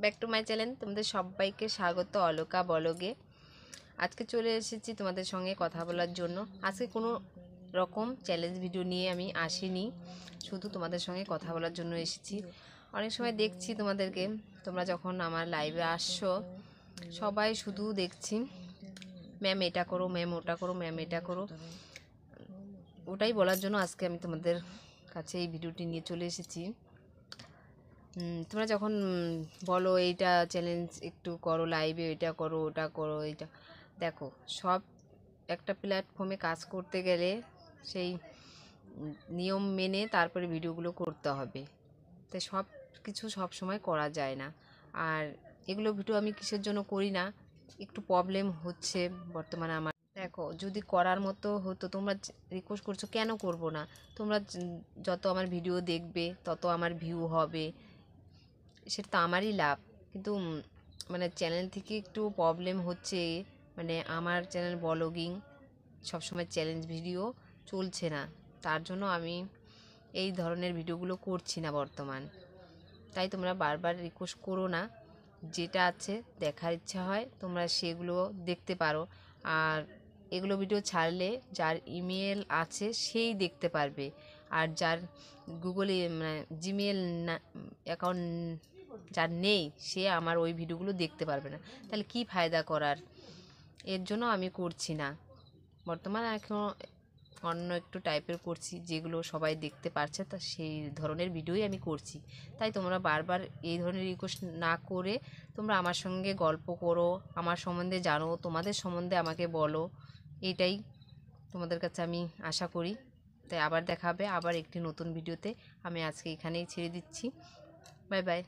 Back to my channel. তোমাদের সবাইকে স্বাগত অলোকা ব্লগে। আজকে চলে এসেছি তোমাদের সঙ্গে কথা বলার জন্য। আজকে কোনো রকম চ্যালেঞ্জ ভিডিও নিয়ে আমি আসিনি, শুধু তোমাদের সঙ্গে কথা বলার জন্য এসেছি। অনেক সময় দেখছি তোমাদেরকে, তোমরা যখন আমার লাইভে আসছো সবাই শুধু দেখছি ম্যাম এটা করো, ম্যাম ওটা করো, ম্যাম এটা করো। ওটাই বলার জন্য আজকে আমি তোমাদের কাছে এই ভিডিওটি নিয়ে চলে এসেছি। তোমরা যখন বলো এইটা চ্যালেঞ্জ একটু করো, লাইভে এটা করো, ওটা করো, এইটা দেখো, সব একটা প্ল্যাটফর্মে কাজ করতে গেলে সেই নিয়ম মেনে তারপরে ভিডিওগুলো করতে হবে। তাই সব কিছু সব সময় করা যায় না। আর এগুলো ভিডিও আমি কিসের জন্য করি না, একটু প্রবলেম হচ্ছে বর্তমানে আমার। দেখো, যদি করার মতো হতো, তোমরা রিকোয়েস্ট করছো কেন করব না। তোমরা যত আমার ভিডিও দেখবে তত আমার ভিউ হবে, সেটা তো আমারই লাভ। কিন্তু মানে চ্যানেল থেকে একটু প্রবলেম হচ্ছে, মানে আমার চ্যানেল ব্লগিং সবসময় চ্যালেঞ্জ ভিডিও চলছে না, তার জন্য আমি এই ধরনের ভিডিওগুলো করছি না বর্তমান। তাই তোমরা বারবার রিকোয়েস্ট করো না। যেটা আছে দেখার ইচ্ছা হয় তোমরা সেগুলো দেখতে পারো। আর এগুলো ভিডিও ছাড়লে যার ইমেল আছে সেই দেখতে পারবে, আর যার গুগলে মানে জিমেল না অ্যাকাউন্ট যার নেই সে আমার ওই ভিডিওগুলো দেখতে পারবে না। তাহলে কি ফায়দা করার? এর জন্য আমি করছি না বর্তমানে। এখন অন্য একটু টাইপের করছি, যেগুলো সবাই দেখতে পারছে, তা সেই ধরনের ভিডিওই আমি করছি। তাই তোমরা বারবার এই ধরনের রিকোয়েস্ট না করে তোমরা আমার সঙ্গে গল্প করো, আমার সম্বন্ধে জানো, তোমাদের সম্বন্ধে আমাকে বলো। এটাই তোমাদের কাছে আমি আশা করি। তাই আবার দেখা হবে আবার একটি নতুন ভিডিওতে। আমি আজকে এখানেই ছেড়ে দিচ্ছি। Bye bye.